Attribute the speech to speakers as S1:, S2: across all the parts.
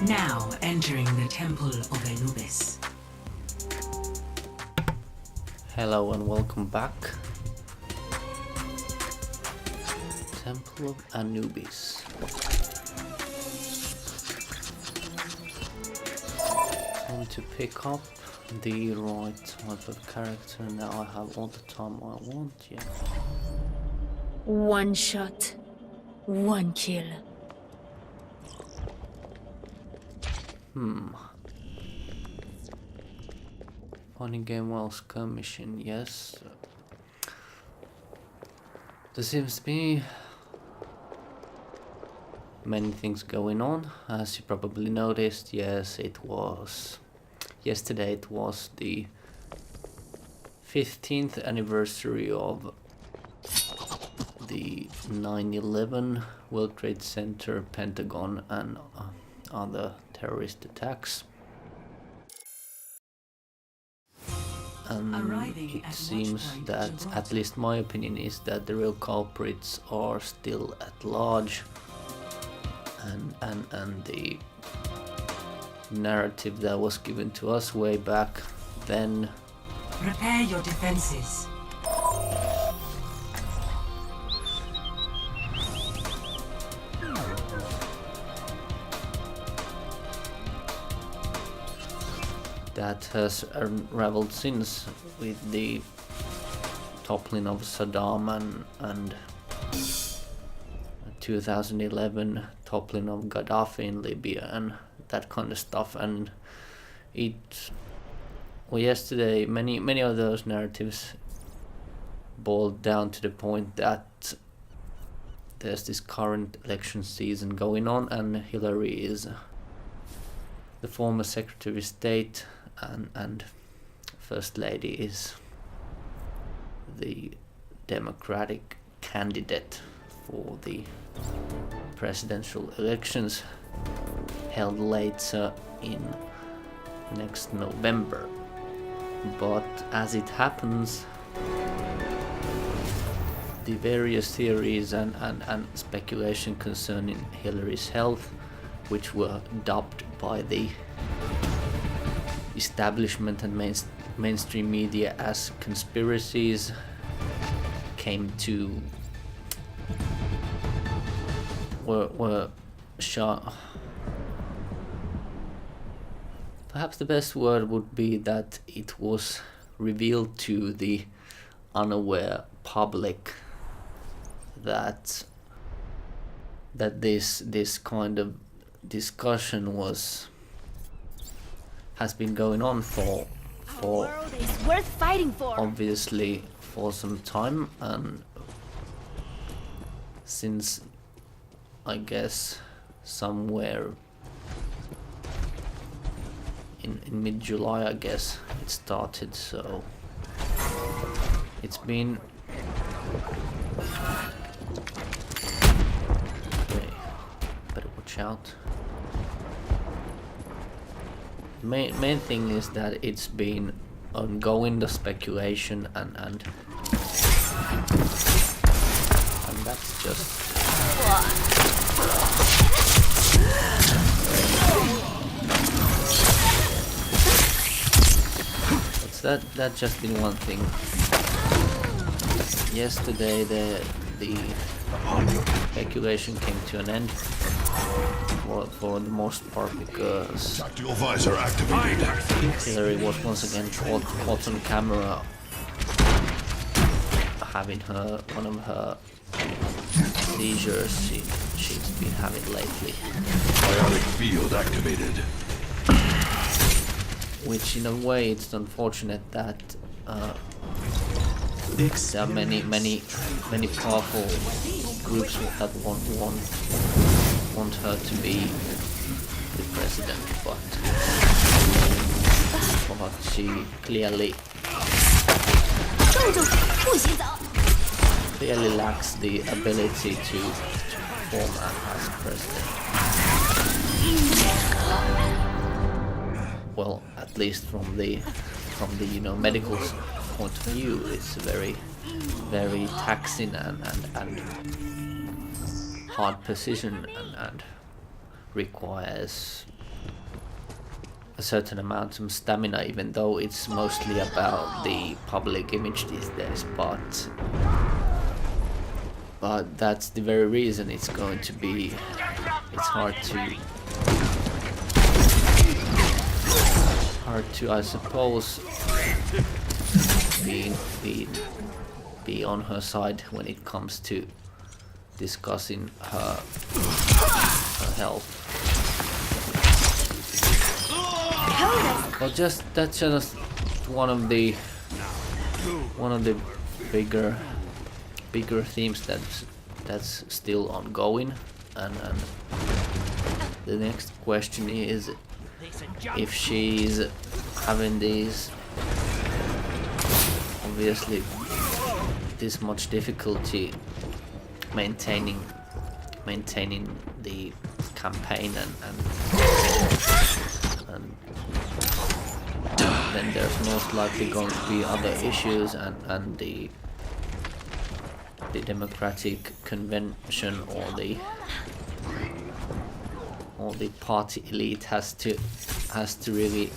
S1: Now entering the Temple of Anubis.
S2: Hello and welcome back. Temple of Anubis. Time to pick up the right type of character. Now I have all the time I want, yeah.
S3: One shot, one kill.
S2: Funny game while skirmishing, yes. There seems to be many things going on, as you probably noticed. Yes, it was yesterday. It was the 15th anniversary of the 9/11 World Trade Center, Pentagon, and other terrorist attacks. It seems that, at least my opinion is that the real culprits are still at large, and the narrative that was given to us way back then.
S1: Prepare your defenses.
S2: That has unraveled since, with the toppling of Saddam and 2011 toppling of Gaddafi in Libya and that kind of stuff. And yesterday many of those narratives boiled down to the point that there's this current election season going on, and Hillary is the former Secretary of State, and First Lady is the Democratic candidate for the presidential elections held later in next November. But as it happens, the various theories and speculation concerning Hillary's health, which were dubbed by the establishment and mainstream media as conspiracies, came to were shot. Perhaps the best word would be that it was revealed to the unaware public that this kind of discussion has been going on for
S3: World is worth fighting for.
S2: obviously for some time, and since I guess somewhere in mid-July, I guess it started. So it's been okay, better watch out. Main thing is that it's been ongoing, the speculation, and that's just that's just been one thing. Yesterday the speculation came to an end for the most part, because
S4: Tactical visor activated.
S2: Hillary was once again caught on camera having one of her seizures she's been having lately.
S4: Biotic field activated.
S2: Which in a way it's unfortunate that there are many powerful groups that want her to be the president, but she clearly lacks the ability to perform as president. Well, at least from the medical point of view, it's very taxing and hard position, and requires a certain amount of stamina, even though it's mostly about the public image these days. But that's the very reason it's going to be. It's hard to, I suppose, be on her side when it comes to discussing her health. Well, that's just one of the bigger themes that's still ongoing, and the next question is if she's having these, obviously, this much difficulty maintaining the campaign, and then there's most likely going to be other issues, and the democratic convention or the party elite has to really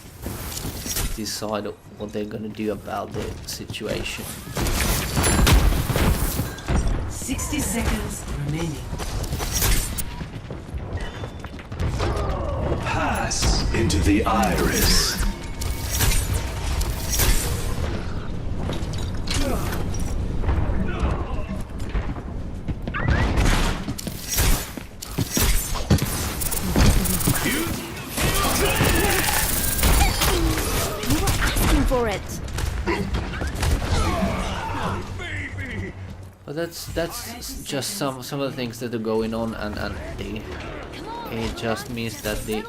S2: decide what they're going to do about the situation.
S1: 60 seconds remaining.
S4: Pass into the iris.
S3: For it.
S2: But that's just some of the things that are going on, and it just means that the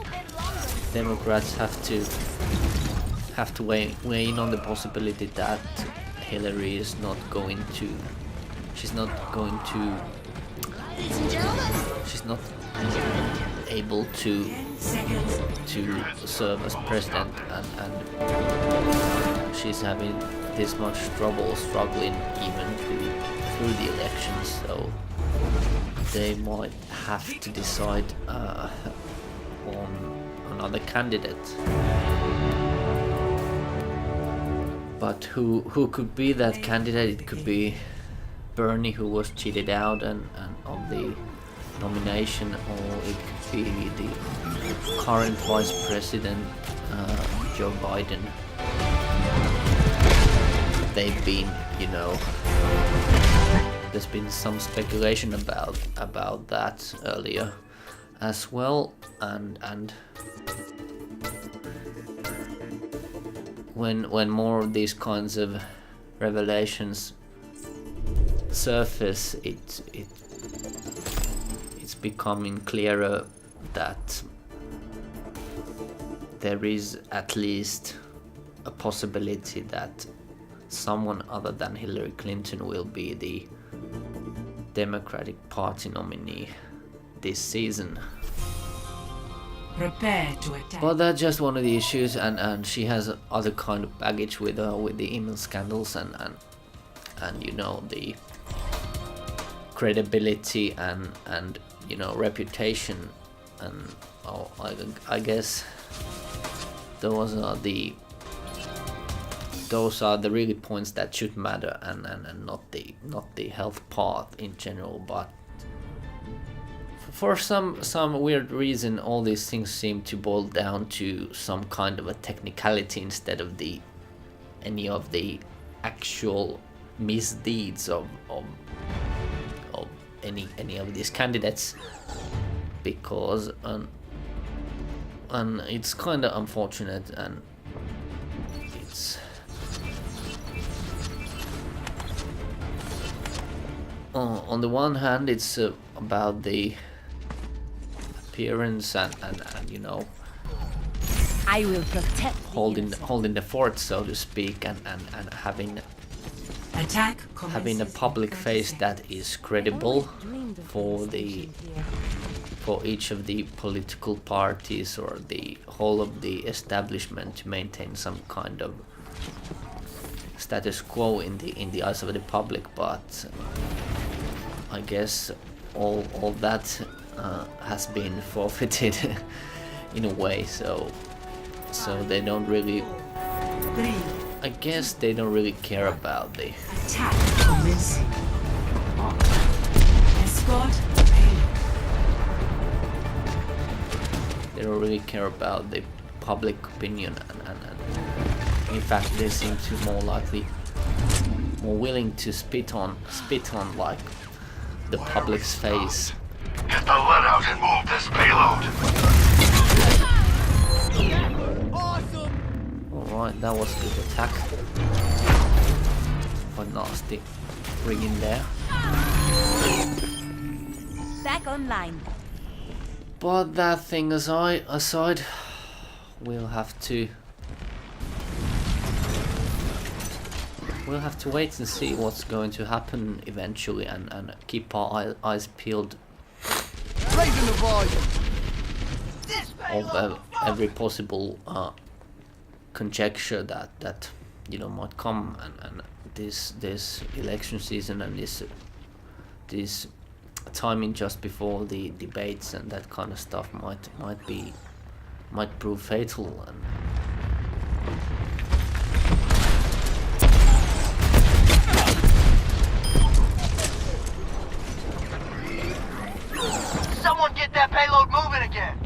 S2: Democrats have to weigh in on the possibility that Hillary is not going to. She's not able to serve as president, and she's having this much trouble struggling even through the elections, so they might have to decide on another candidate. But who could be that candidate? It could be Bernie, who was cheated out and of the nomination, or it could be the current vice president, Joe Biden. They've been, there's been some speculation about that earlier as well, and when more of these kinds of revelations surface, it's becoming clearer that there is at least a possibility that someone other than Hillary Clinton will be the Democratic Party nominee this season.
S1: Prepare to attack.
S2: But that's just one of the issues, and she has other kind of baggage with her, with the email scandals and the credibility and reputation, and I guess those are the really points that should matter, and not the health part in general. But for some weird reason, all these things seem to boil down to some kind of a technicality instead of any of the actual misdeeds of any of these candidates, because and it's kind of unfortunate, and it's on the one hand it's about the appearance and
S3: I will protect
S2: holding the fort, so to speak, and having a public face that is credible for each of the political parties or the whole of the establishment to maintain some kind of status quo in the eyes of the public. But I guess all that has been forfeited in a way, so So they don't really,
S1: 3.
S2: I guess they don't really care about the
S1: Attack commencing. Escort payload.
S2: they don't really care about the public opinion, and in fact they seem to more willing to spit on like the public's face.
S4: Get the lead out and move this payload.
S2: Alright, that was a good attack. But nasty ring in there.
S3: Back online.
S2: But that thing aside, we'll have to wait and see what's going to happen eventually, and keep our eyes peeled of every possible conjecture that might come, and this election season and this timing just before the debates and that kind of stuff might prove fatal. And
S5: someone get that payload moving again.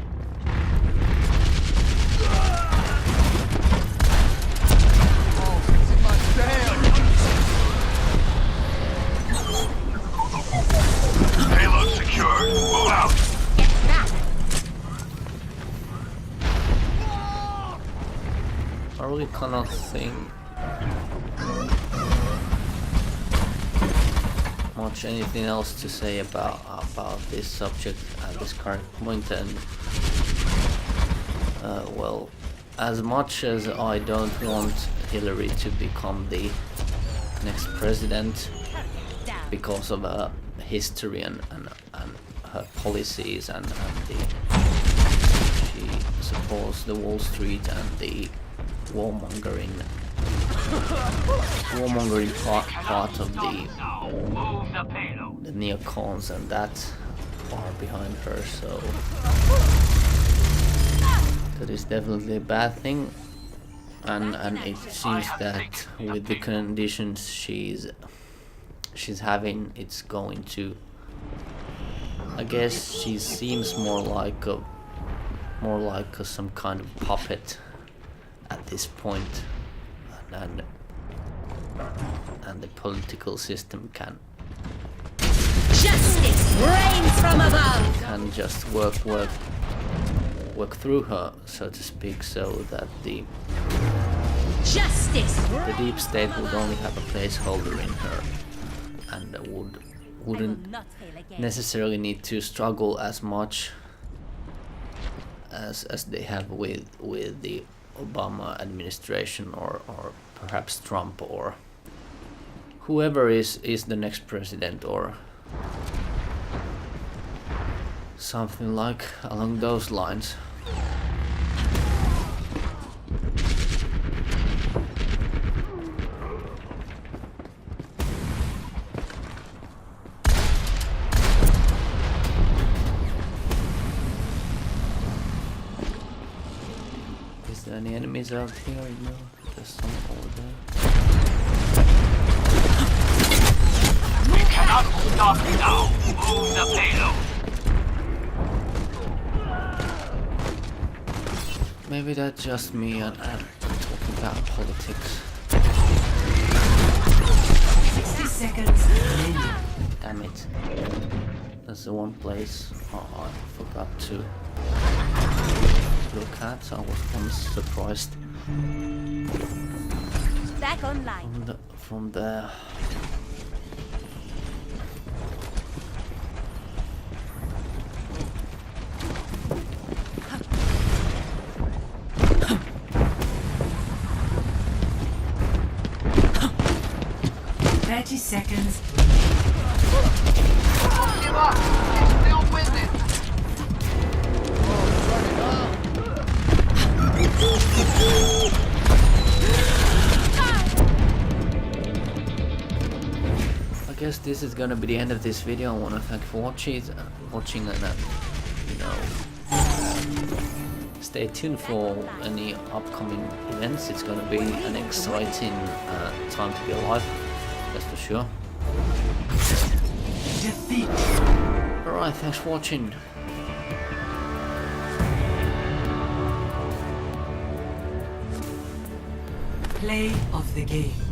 S4: Payload secured. Move out.
S2: I really cannot think much anything else to say about this subject at this current point, and well, as much as I don't want Hillary to become the next president because of her history and her policies, and she supports the Wall Street and the warmongering part of the neocons, and that are behind her, so that is definitely a bad thing, and it seems that with the conditions she's having, it's going to, I guess she seems more like some kind of puppet at this point, and the political system can
S3: Justice reigns from above.
S2: can just work through her, so to speak, so that the
S3: Justice.
S2: deep state would only have a placeholder in her, and wouldn't
S3: Not fail again.
S2: necessarily need to struggle as much as they have with the Obama administration, or perhaps Trump, or whoever is the next president, or something like along those lines. Is there any enemies out here? No, there's some over there.
S5: We cannot stop now. Move the payload.
S2: Maybe that's just me and talking about politics.
S1: 60 seconds remaining.
S2: Damn it. That's the one place I forgot to look at, so I was almost surprised
S3: Back online.
S2: from there.
S1: Seconds.
S5: Give up. It's still winning.
S2: I guess this is gonna be the end of this video. I want to thank you for watching and stay stay tuned for any upcoming events. It's gonna be an exciting time to be alive, that's for sure.
S1: Defeat.
S2: Alright, thanks for watching.
S1: Play of the game.